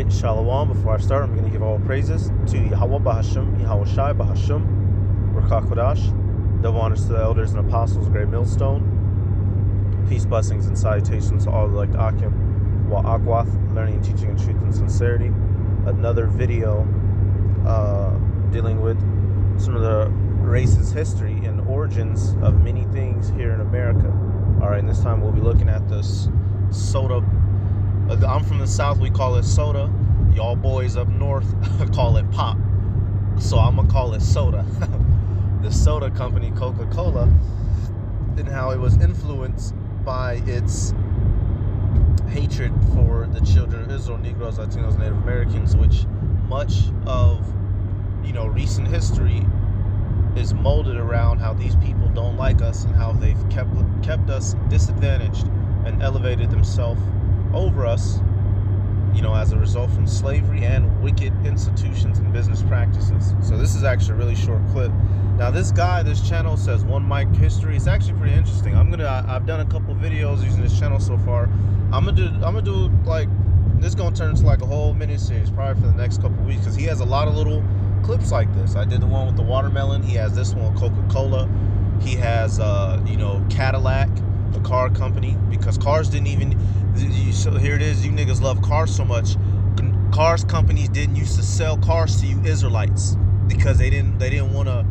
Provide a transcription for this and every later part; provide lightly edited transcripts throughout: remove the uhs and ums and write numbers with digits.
Alright, Shalom. Before I start, I'm going to give all praises to Yahweh Bahasham, Yahweh Shai Bahasham, Ruach HaKodesh. Double honors to the elders and apostles, Great Millstone. Peace, blessings, and salutations to all the elect Akim, Wa Agwath, learning and teaching in truth and sincerity. Another video dealing with some of the race's history and origins of many things here in America. Alright, and this time we'll be looking at this soda. I'm from the South, we call it soda. Y'all boys up north call it pop. So I'm going to call it soda. The soda company, Coca-Cola, and how it was influenced by its hatred for the children of Israel, Negroes, Latinos, Native Americans, which much of, recent history is molded around how these people don't like us and how they've kept us disadvantaged and elevated themselves over us, as a result from slavery and wicked institutions and business practices. So this is actually a really short clip. Now this channel says One Mic History. It's actually pretty interesting. I've done a couple videos using this channel so far. I'm gonna do like, this is gonna turn into like a whole mini series probably for the next couple weeks, because he has a lot of little clips like this. I did the one with the watermelon. He has this one with Coca-Cola. He has Cadillac, the car company, because cars didn't even, so here it is, you niggas love cars so much. Cars companies didn't used to sell cars to you Israelites because they didn't want to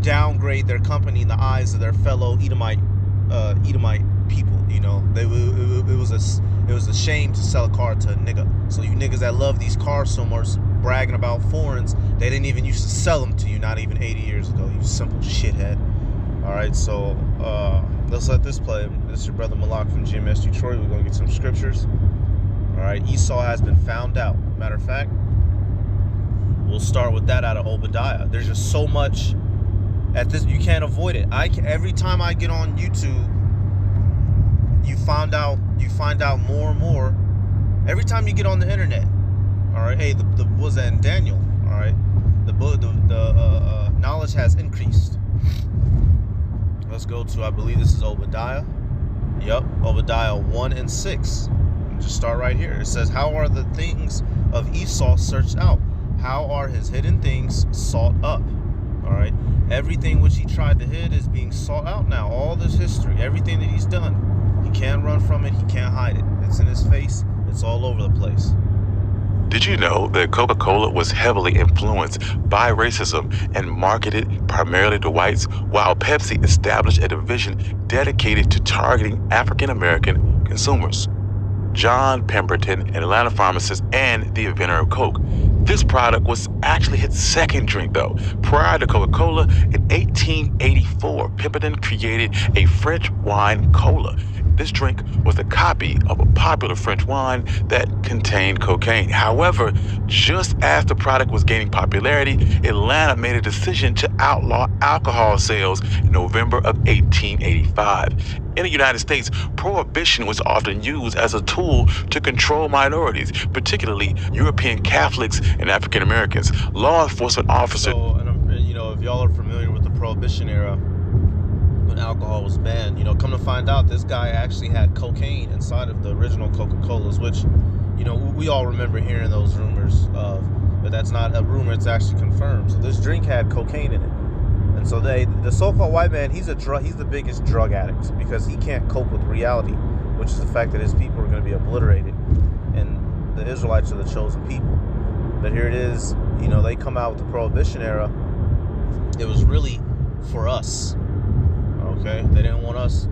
downgrade their company in the eyes of their fellow Edomite people. It was a shame to sell a car to a nigga. So you niggas that love these cars so much, bragging about foreigns, they didn't even used to sell them to you, not even 80 years ago, you simple shithead. Alright, so let's let this play. This is your brother Malak from GMS Detroit. We're going to get some scriptures. Alright, Esau has been found out. Matter of fact, we'll start with that out of Obadiah. There's just so much at this, you can't avoid it. Every time I get on YouTube, you find out more and more. Every time you get on the internet. Alright, hey, the was that in Daniel? Alright, the knowledge has increased. Let's go to, I believe this is Obadiah. Yep, Obadiah 1 and 6. Just start right here. It says, how are the things of Esau searched out? How are his hidden things sought up? All right. Everything which he tried to hide is being sought out now. All this history, everything that he's done. He can't run from it. He can't hide it. It's in his face. It's all over the place. Did you know that Coca-Cola was heavily influenced by racism and marketed primarily to whites, while Pepsi established a division dedicated to targeting African-American consumers? John Pemberton, an Atlanta pharmacist and the inventor of Coke. This product was actually his second drink, though. Prior to Coca-Cola, in 1884, Pemberton created a French wine cola. This drink was a copy of a popular French wine that contained cocaine. However, just as the product was gaining popularity, Atlanta made a decision to outlaw alcohol sales in November of 1885. In the United States, prohibition was often used as a tool to control minorities, particularly European Catholics and African Americans. Law enforcement officers. So, if y'all are familiar with the Prohibition era, when alcohol was banned, come to find out, this guy actually had cocaine inside of the original Coca-Colas, which, we all remember hearing those rumors of, but that's not a rumor, it's actually confirmed. So this drink had cocaine in it. And so the so-called white man, he's the biggest drug addict, because he can't cope with reality, which is the fact that his people are going to be obliterated, and the Israelites are the chosen people. But here it is, they come out with the Prohibition era. It was really for us. Okay, they didn't want us,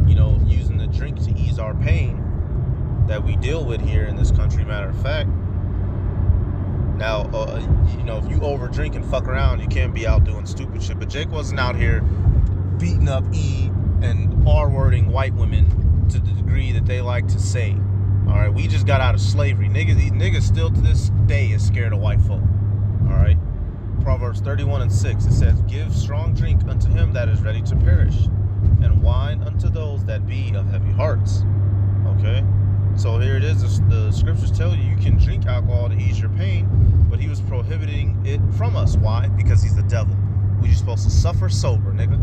using the drink to ease our pain that we deal with here in this country. Matter of fact, now, if you over drink and fuck around, you can't be out doing stupid shit. But Jake wasn't out here beating up E and R-wording white women to the degree that they like to say. All right, we just got out of slavery. Niggas still to this day is scared of white folk. All right. Proverbs 31 and 6, it says, give strong drink unto him that is ready to perish, and wine unto those that be of heavy hearts. Okay, so here it is. The scriptures tell you can drink alcohol to ease your pain, but he was prohibiting it from us. Why? Because he's the devil. We're supposed to suffer sober, nigga.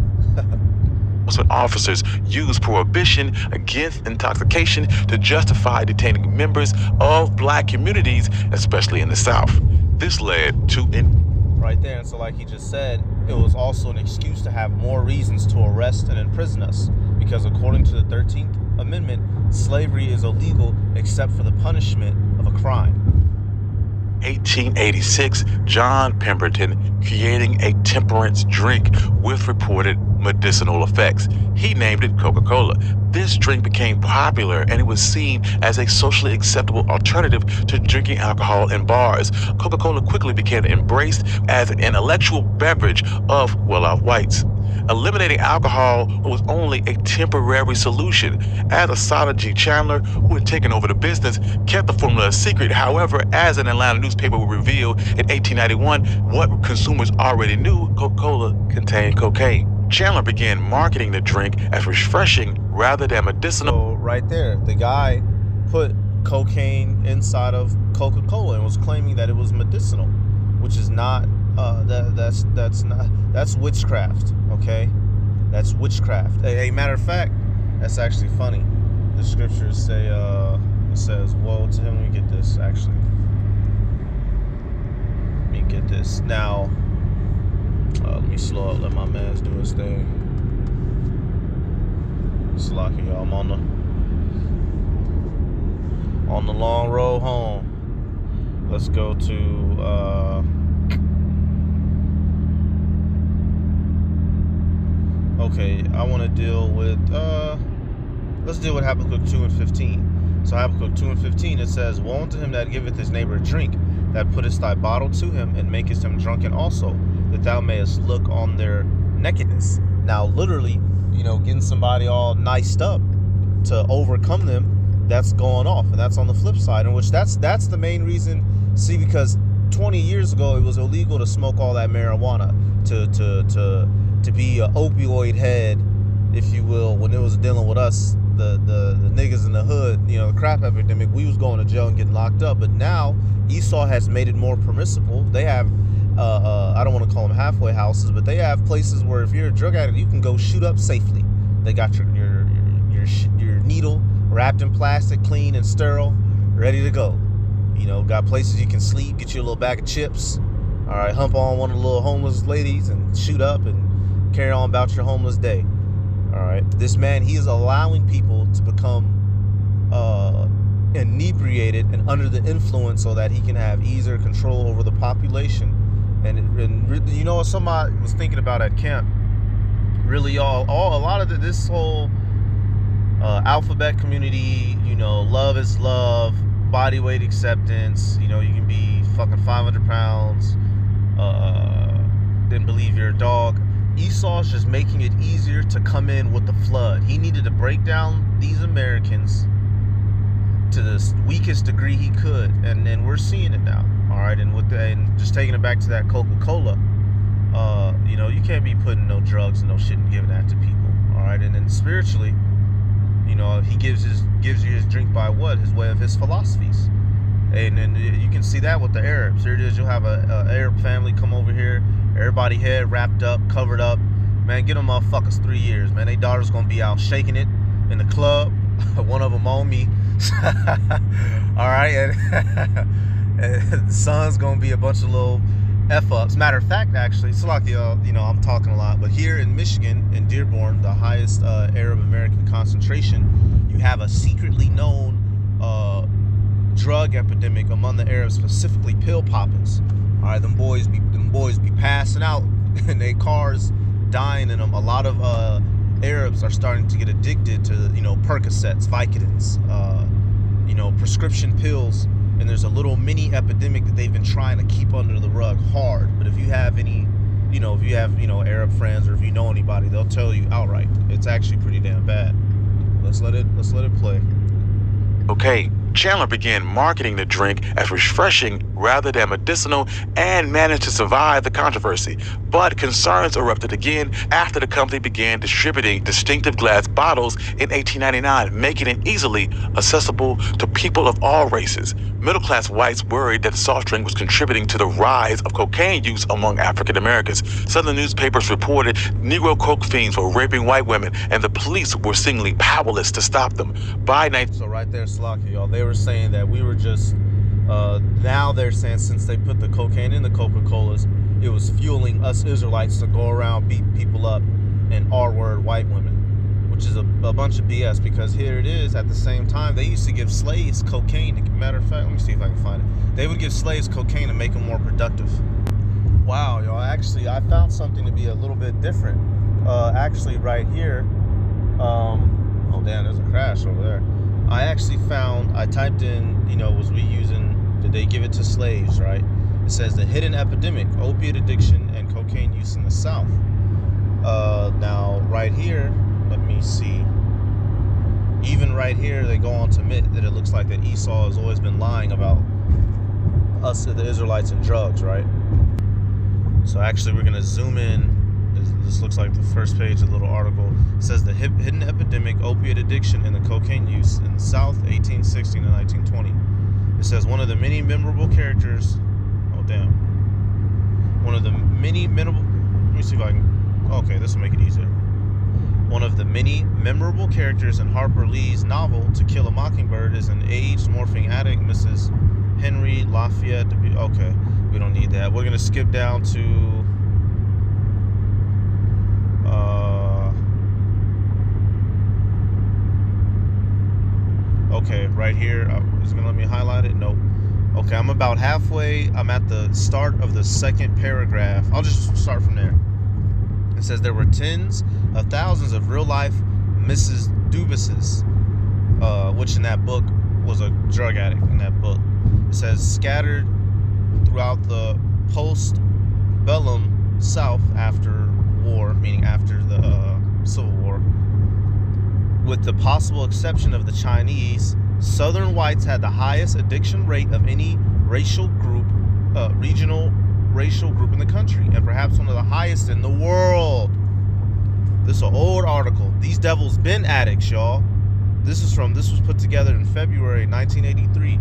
enforcement officers used prohibition against intoxication to justify detaining members of black communities, especially in the South. This led to right there. And so, like he just said, it was also an excuse to have more reasons to arrest and imprison us, because according to the 13th Amendment, slavery is illegal except for the punishment of a crime. 1886, John Pemberton creating a temperance drink with reported medicinal effects. He named it Coca-Cola. This drink became popular and it was seen as a socially acceptable alternative to drinking alcohol in bars. Coca-Cola quickly became embraced as an intellectual beverage of well-off whites. Eliminating alcohol was only a temporary solution, as Asada G. Chandler, who had taken over the business, kept the formula a secret. However, as an Atlanta newspaper would reveal in 1891, what consumers already knew, Coca-Cola contained cocaine. Chandler began marketing the drink as refreshing rather than medicinal. So right there, the guy put cocaine inside of Coca-Cola and was claiming that it was medicinal, which is not. That's witchcraft. Okay, that's witchcraft. A matter of fact, that's actually funny. The scriptures say, it says, "Woe to him." Let me get this. Actually, let me get this now. Let me slow up. Let my man do his thing. It's lucky, y'all. I'm on the long road home. Let's go to. Okay, I want to deal with, let's deal with Habakkuk 2 and 15. So Habakkuk 2 and 15, it says, "Woe unto him that giveth his neighbor drink, that puttest thy bottle to him, and makest him drunken also, that thou mayest look on their nakedness." Now, literally, getting somebody all niced up to overcome them, that's going off. And that's on the flip side, in which that's the main reason. See, because 20 years ago, it was illegal to smoke all that marijuana, to be an opioid head, if you will, when it was dealing with us, the niggas in the hood, the crap epidemic. We was going to jail and getting locked up. But now Esau has made it more permissible. They have I don't want to call them halfway houses, but they have places where if you're a drug addict, you can go shoot up safely. They got your needle wrapped in plastic, clean and sterile, ready to go. Got places you can sleep, get you a little bag of chips, all right, hump on one of the little homeless ladies and shoot up and carry on about your homeless day. All right, this man, he is allowing people to become inebriated and under the influence so that he can have easier control over the population. And somebody was thinking about at camp, really a lot of this whole alphabet community, love is love, body weight acceptance, you can be fucking 500 pounds, then believe you're a dog. Esau's just making it easier to come in with the flood. He needed to break down these Americans to the weakest degree he could, and we're seeing it now. All right, and just taking it back to that Coca-Cola, you can't be putting no drugs and no shit and giving that to people. All right, and then spiritually, he gives you his drink by what? His way of his philosophies. And you can see that with the Arabs. Here it is. You'll have a Arab family come over here. Everybody head wrapped up, covered up. Man, get them motherfuckers 3 years, man. They daughter's going to be out shaking it in the club. One of them on me. All right. And the son's going to be a bunch of little F-ups. Matter of fact, actually, it's like, I'm talking a lot. But here in Michigan, in Dearborn, the highest Arab-American concentration, you have a secretly known drug epidemic among the Arabs, specifically pill poppers. All right, them boys be passing out in their cars, dying in them. A lot of Arabs are starting to get addicted to Percocets, Vicodins, prescription pills, and there's a little mini epidemic that they've been trying to keep under the rug hard. But if you have any, if you have Arab friends, or if you know anybody, they'll tell you outright it's actually pretty damn bad. Let's let it play. Okay, Chandler began marketing the drink as refreshing rather than medicinal and managed to survive the controversy. But concerns erupted again after the company began distributing distinctive glass bottles in 1899, making it easily accessible to people of all races. Middle-class whites worried that the soft drink was contributing to the rise of cocaine use among African Americans. Southern newspapers reported Negro coke fiends were raping white women, and the police were seemingly powerless to stop them. So right there, Slocky, y'all, they were saying that we were just, now they're saying since they put the cocaine in the Coca-Colas, it was fueling us Israelites to go around beat people up and R-word white women, which is a bunch of BS, because here it is, at the same time, they used to give slaves cocaine. Matter of fact, let me see if I can find it. They would give slaves cocaine to make them more productive. Wow, y'all, actually, I found something to be a little bit different. Actually, right here, oh, damn, there's a crash over there. I typed in, was we using, did they give it to slaves, right? It says the hidden epidemic, opiate addiction, and cocaine use in the South. Now, right here, let me see. Even right here, they go on to admit that it looks like that Esau has always been lying about us, the Israelites, and drugs, right? So actually, we're going to zoom in. This looks like the first page of the little article. It says the hidden epidemic, opiate addiction, and the cocaine use in the South, 1860 to 1920. It says one of the many memorable characters. Oh, damn. One of the many memorable. Let me see if I can. Okay, this will make it easier. One of the many memorable characters in Harper Lee's novel To Kill a Mockingbird is an aged morphine addict, Mrs. Henry Lafayette. Okay, we don't need that. We're gonna skip down to. Okay, right here. Is it gonna let me highlight it? Nope. Okay, I'm about halfway. I'm at the start of the second paragraph. I'll just start from there. It says there were tens of thousands of real-life Mrs. Dubises, which in that book was a drug addict in that book. It says scattered throughout the post-bellum South after war, meaning after the Civil War. With the possible exception of the Chinese, Southern whites had the highest addiction rate of any racial group, regional racial group in the country, and perhaps one of the highest in the world. This is an old article. These devils been addicts, y'all. This was put together in February 1983.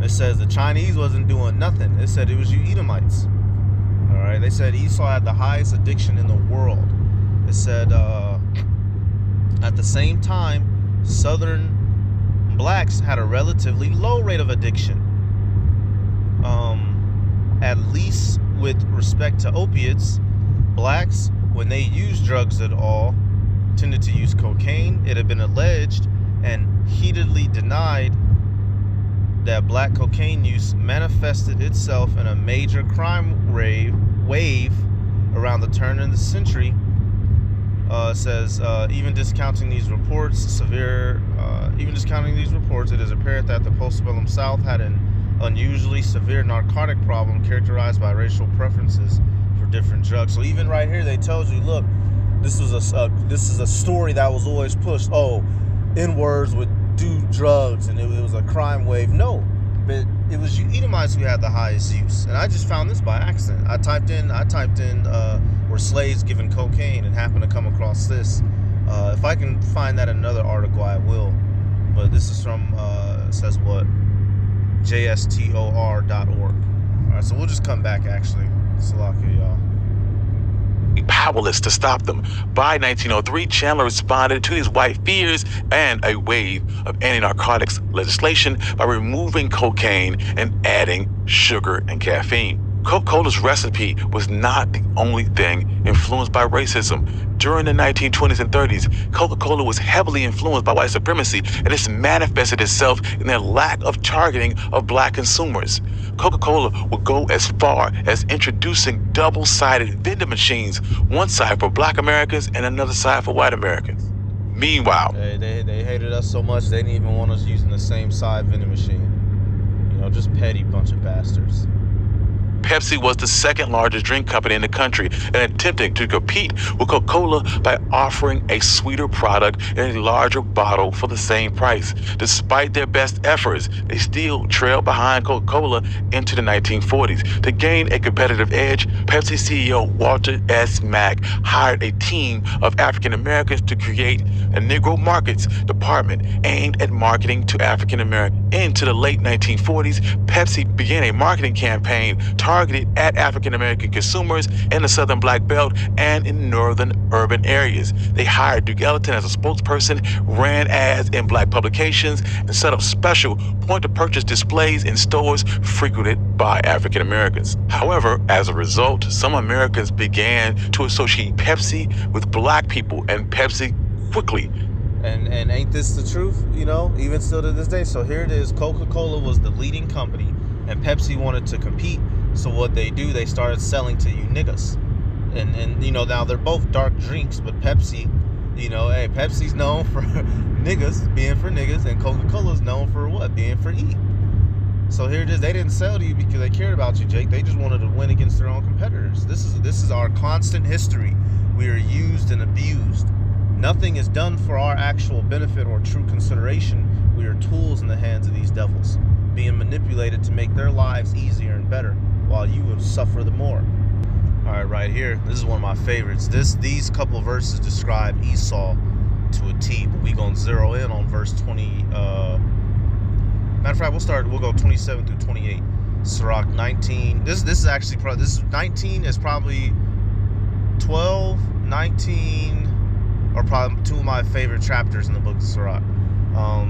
It says the Chinese wasn't doing nothing. It said it was you Edomites. All right. They said Esau had the highest addiction in the world. It said at the same time, Southern blacks had a relatively low rate of addiction. At least with respect to opiates, blacks, when they used drugs at all, tended to use cocaine. It had been alleged and heatedly denied that black cocaine use manifested itself in a major crime wave around the turn of the century. It says, even discounting these reports, it is apparent that the postbellum South had an unusually severe narcotic problem characterized by racial preferences for different drugs. So even right here, they told you, look, this is a story that was always pushed. Oh, N-words would do drugs, and it was a crime wave. No, but it was you Edomites who had the highest use. And I just found this by accident. I typed in were slaves given cocaine, and happened to come across this. If I can find that in another article, I will. But this is from it says what? JSTOR.org. All right, so we'll just come back. Actually, Salakia, y'all. Powerless to stop them. By 1903, Chandler responded to these white fears and a wave of anti-narcotics legislation by removing cocaine and adding sugar and caffeine. Coca-Cola's recipe was not the only thing influenced by racism. During the 1920s and 30s, Coca-Cola was heavily influenced by white supremacy, and this manifested itself in their lack of targeting of black consumers. Coca-Cola would go as far as introducing double-sided vending machines, one side for black Americans and another side for white Americans. Meanwhile, they hated us so much they didn't even want us using the same side vending machine. Just petty bunch of bastards. Pepsi was the second largest drink company in the country and attempting to compete with Coca-Cola by offering a sweeter product in a larger bottle for the same price. Despite their best efforts, they still trailed behind Coca-Cola into the 1940s. To gain a competitive edge, Pepsi CEO Walter S. Mack hired a team of African Americans to create a Negro Markets department aimed at marketing to African Americans. Into the late 1940s, Pepsi began a marketing campaign targeted at African American consumers in the Southern Black Belt and in northern urban areas. They hired Duke Ellington as a spokesperson, ran ads in black publications, and set up special point-of-purchase displays in stores frequented by African Americans. However, as a result, some Americans began to associate Pepsi with black people, and Pepsi quickly. And ain't this the truth, you know, even still to this day? So here it is. Coca-Cola was the leading company, and Pepsi wanted to compete. So what they do, they started selling to you niggas. And you know, now they're both dark drinks, but Pepsi, you know, hey, Pepsi's known for niggas, being for niggas, and Coca-Cola's known for what? Being for E. So here it is. They didn't sell to you because they cared about you, Jake. They just wanted to win against their own competitors. This is our constant history. We are used and abused. Nothing is done for our actual benefit or true consideration. We are tools in the hands of these devils, being manipulated to make their lives easier and better, while you will suffer the more. All right here, this is one of my favorites. These couple verses describe Esau to a T, but we gonna zero in on verse 20. Matter of fact, we'll go 27 through 28. Sirach 19. This is actually probably, this is 19 is probably 12, 19. Are probably two of my favorite chapters in the book of Sirach.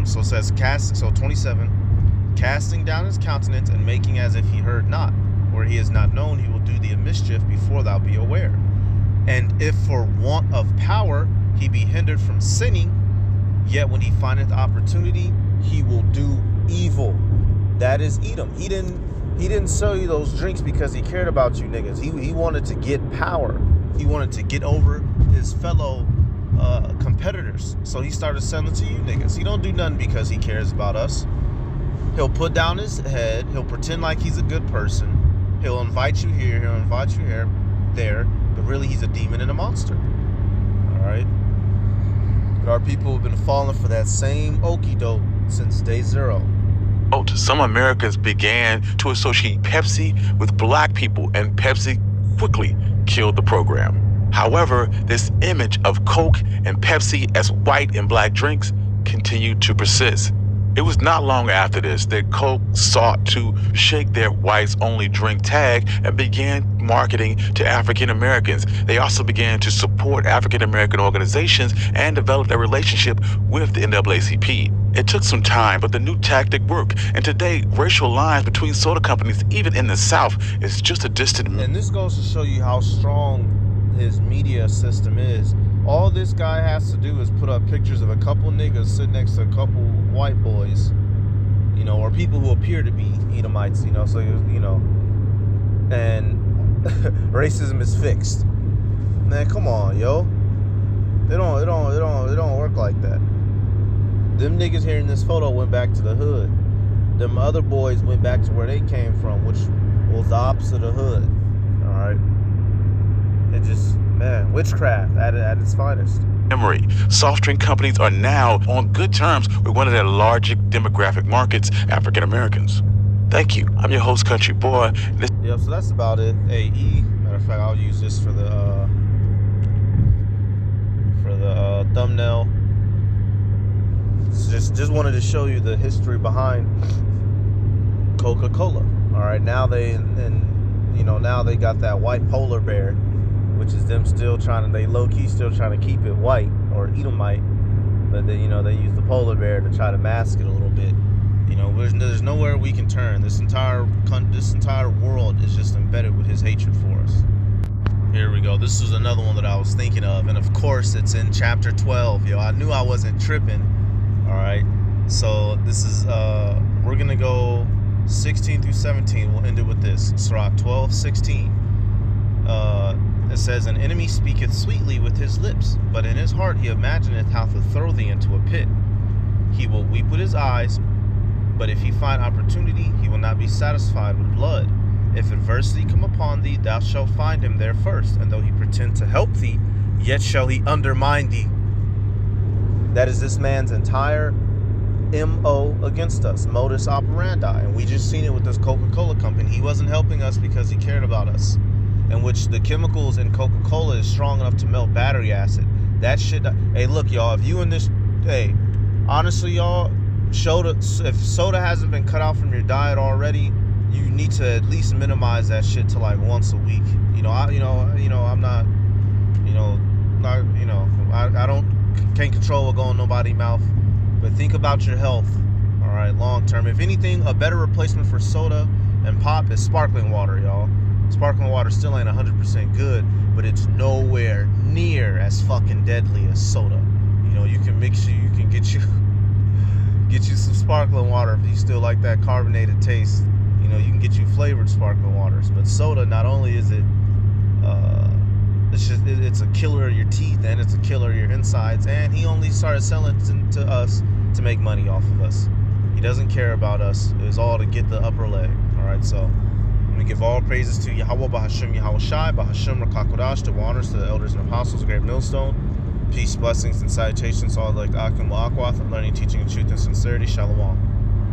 So it says, 27, casting down his countenance and making as if he heard not. Where he is not known, he will do thee a mischief before thou be aware. And if for want of power he be hindered from sinning, yet when he findeth opportunity, he will do evil. That is Edom. He didn't sell you those drinks because he cared about you niggas. He wanted to get power. He wanted to get over his fellow competitors. So he started selling to you niggas. He don't do nothing because he cares about us. He'll put down his head. He'll pretend like he's a good person. He'll invite you here. He'll invite you here, there. But really, he's a demon and a monster. All right. But our people have been falling for that same okie doke since day zero. Some Americans began to associate Pepsi with black people, and Pepsi quickly killed the program. However, this image of Coke and Pepsi as white and black drinks continued to persist. It was not long after this that Coke sought to shake their whites-only drink tag and began marketing to African Americans. They also began to support African American organizations and developed a relationship with the NAACP. It took some time, but the new tactic worked. And today, racial lines between soda companies, even in the South, is just a distant. And this goes to show you how strong his media system is. All this guy has to do is put up pictures of a couple niggas sitting next to a couple white boys, you know, or people who appear to be Edomites, you know, so, you know, and racism is fixed. Man, come on, yo. It don't work like that. Them niggas here in this photo went back to the hood. Them other boys went back to where they came from, which was the opposite of hood. All right. It just, man, witchcraft at its finest. Memory. Soft drink companies are now on good terms with one of their largest demographic markets, African Americans. Thank you. I'm your host, Country Boy. Yep, so that's about it. AE. Matter of fact, I'll use this for the thumbnail. Just wanted to show you the history behind Coca-Cola. All right, now they got that white polar bear, which is them still they low-key still trying to keep it white or Edomite, but they use the polar bear to try to mask it a little bit. You know, there's nowhere we can turn. This entire world is just embedded with his hatred for us. Here we go. This was another one that I was thinking of, and of course it's in chapter 12. Yo, I knew I wasn't tripping. All right, so this is we're gonna go 16 through 17. We'll end it with this. Sirach 12:16. It says, "An enemy speaketh sweetly with his lips, but in his heart he imagineth how to throw thee into a pit. He will weep with his eyes, but if he find opportunity, he will not be satisfied with blood. If adversity come upon thee, thou shalt find him there first. And though he pretend to help thee, yet shall he undermine thee. That is this man's entire MO against us, modus operandi. And we just seen it with this Coca-Cola company. He wasn't helping us because he cared about us. In which the chemicals in Coca-Cola is strong enough to melt battery acid. That shit. Hey, look, y'all. If you in this, hey, honestly, y'all, if soda hasn't been cut out from your diet already, you need to at least minimize that shit to like once a week. I'm not, I can't control what goes in nobody's mouth, but think about your health. All right, long term. If anything, a better replacement for soda and pop is sparkling water, y'all. Sparkling water still ain't 100% good, but it's nowhere near as fucking deadly as soda. You can get you some sparkling water if you still like that carbonated taste. You can get you flavored sparkling waters. But soda, not only is it it's a killer of your teeth, and it's a killer of your insides, and he only started selling it to us to make money off of us. He doesn't care about us. It was all to get the upper leg. All right, so I'm going to give all praises to Yahweh, Bahashim, Yahweh Shai, Bahashim, Rakakodash, to honors to the elders and apostles, a great millstone. Peace, blessings, and salutations to all like Akim Akwath, learning, teaching, and truth and sincerity. Shalom.